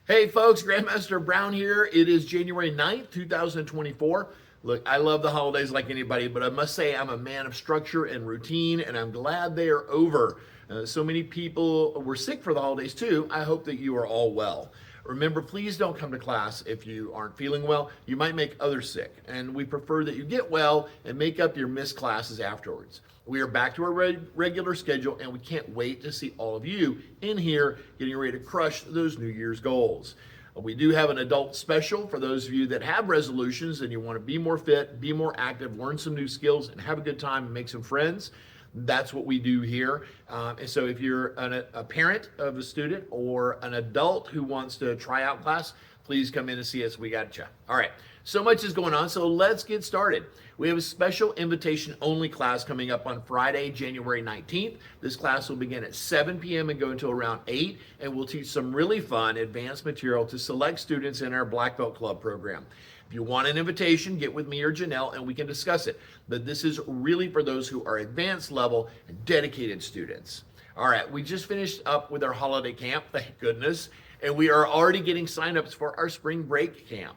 Hey folks, Grandmaster Brown here. It is January 9th, 2024. Look, I love the holidays like anybody, but I must say I'm a man of structure and routine, and I'm glad they are over. So many people were sick for the holidays too. I hope that you are all well. Remember, please don't come to class if you aren't feeling well. You might make others sick, and we prefer that you get well and make up your missed classes afterwards. We are back to our regular schedule, and we can't wait to see all of you in here getting ready to crush those New Year's goals. We do have an adult special for those of you that have resolutions and you want to be more fit, be more active, learn some new skills, and have a good time and make some friends. That's what we do here. And so if you're a parent of a student or an adult who wants to try out class, please come in and see us. We got you. All right. So much is going on, so let's get started. We have a special invitation-only class coming up on Friday, January 19th. This class will begin at 7 p.m. and go until around 8, and we'll teach some really fun advanced material to select students in our Black Belt Club program. If you want an invitation, get with me or Janelle and we can discuss it. But this is really for those who are advanced level and dedicated students. All right, we just finished up with our holiday camp, thank goodness, and we are already getting signups for our spring break camp.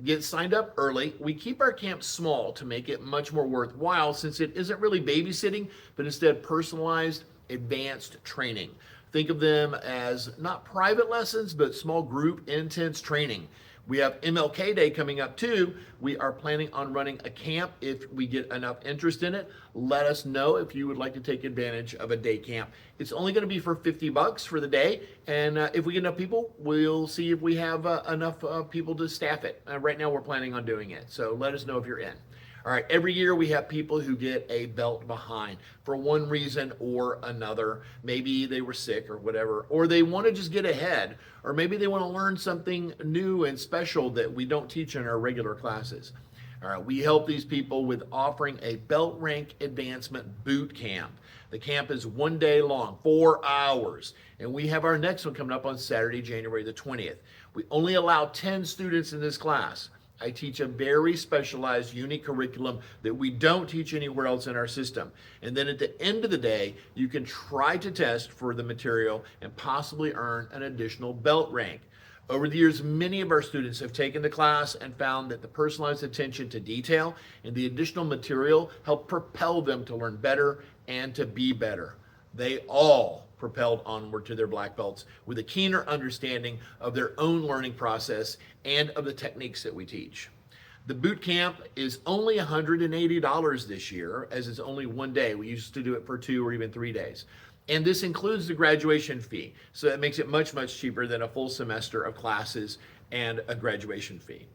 Get signed up early. We keep our camp small to make it much more worthwhile since it isn't really babysitting, but instead personalized, advanced training. Think of them as not private lessons, but small group intense training. We have MLK Day coming up too. We are planning on running a camp. If we get enough interest in it, let us know if you would like to take advantage of a day camp. It's only going to be for $50 for the day, and if we get enough people, we'll see if we have enough people to staff it. Right now, we're planning on doing it, so let us know if you're in. All right, every year we have people who get a belt behind for one reason or another. Maybe they were sick or whatever, or they want to just get ahead, or maybe they want to learn something new and special that we don't teach in our regular classes. All right, we help these people with offering a belt rank advancement boot camp. The camp is 1 day long, 4 hours, and we have our next one coming up on Saturday, January the 20th. We only allow 10 students in this class. I teach a very specialized, unique curriculum that we don't teach anywhere else in our system. And then at the end of the day, you can try to test for the material and possibly earn an additional belt rank. Over the years, many of our students have taken the class and found that the personalized attention to detail and the additional material help propel them to learn better and to be better. They all propelled onward to their black belts with a keener understanding of their own learning process and of the techniques that we teach. The boot camp is only $180 this year, as it's only 1 day. We used to do it for 2 or even 3 days. And this includes the graduation fee, so that makes it much, much cheaper than a full semester of classes and a graduation fee.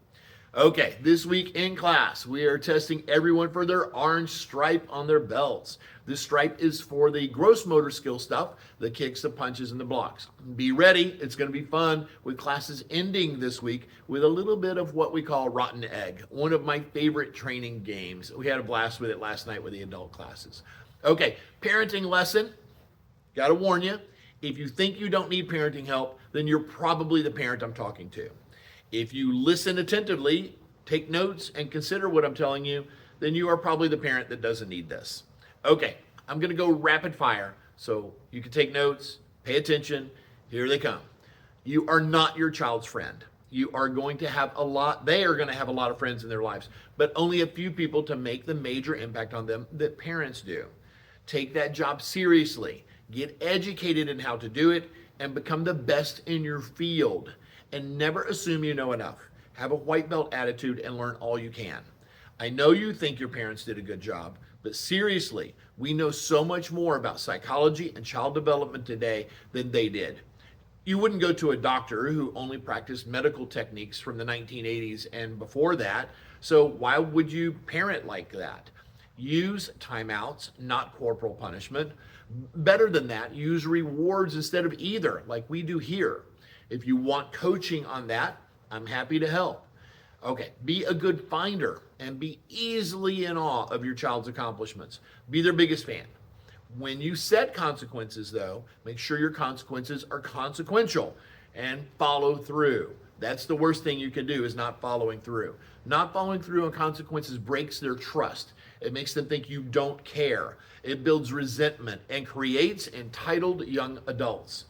Okay, this week in class, we are testing everyone for their orange stripe on their belts. This stripe is for the gross motor skill stuff, the kicks, the punches, and the blocks. Be ready, it's going to be fun with classes ending this week with a little bit of what we call Rotten Egg, one of my favorite training games. We had a blast with it last night with the adult classes. Okay, parenting lesson. Got to warn you, if you think you don't need parenting help, then you're probably the parent I'm talking to. If you listen attentively, take notes, and consider what I'm telling you, then you are probably the parent that doesn't need this. Okay, I'm going to go rapid fire, so you can take notes, pay attention. Here they come. You are not your child's friend. You are going to have they are going to have a lot of friends in their lives, but only a few people to make the major impact on them that parents do. Take that job seriously. Get educated in how to do it and become the best in your field. And never assume you know enough. Have a white belt attitude and learn all you can. I know you think your parents did a good job, but seriously, we know so much more about psychology and child development today than they did. You wouldn't go to a doctor who only practiced medical techniques from the 1980s and before that, so why would you parent like that? Use timeouts, not corporal punishment. Better than that, use rewards instead of either, like we do here. If you want coaching on that, I'm happy to help. Okay, be a good finder and be easily in awe of your child's accomplishments. Be their biggest fan. When you set consequences, though, make sure your consequences are consequential and follow through. That's the worst thing you can do, is not following through. Not following through on consequences breaks their trust. It makes them think you don't care. It builds resentment and creates entitled young adults.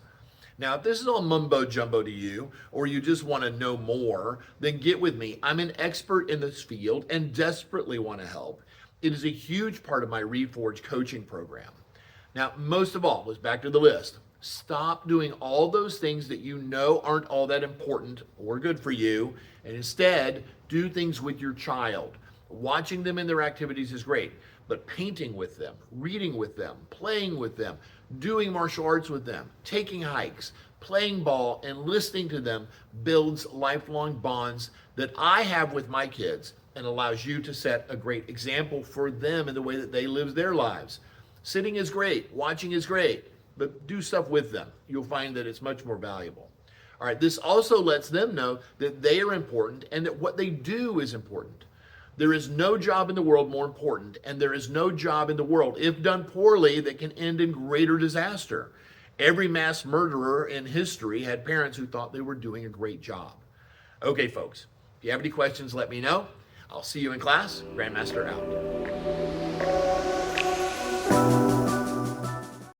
Now, if this is all mumbo jumbo to you, or you just want to know more, then get with me. I'm an expert in this field and desperately want to help. It is a huge part of my Reforge coaching program. Now, most of all, let's back to the list. Stop doing all those things that you know aren't all that important or good for you, and instead do things with your child. Watching them in their activities is great, but painting with them, reading with them, playing with them, doing martial arts with them, taking hikes, playing ball, and listening to them builds lifelong bonds that I have with my kids and allows you to set a great example for them in the way that they live their lives. Sitting is great, watching is great, but do stuff with them. You'll find that it's much more valuable. All right, this also lets them know that they are important and that what they do is important. There is no job in the world more important, and there is no job in the world, if done poorly, that can end in greater disaster. Every mass murderer in history had parents who thought they were doing a great job. Okay, folks, if you have any questions, let me know. I'll see you in class. Grandmaster out.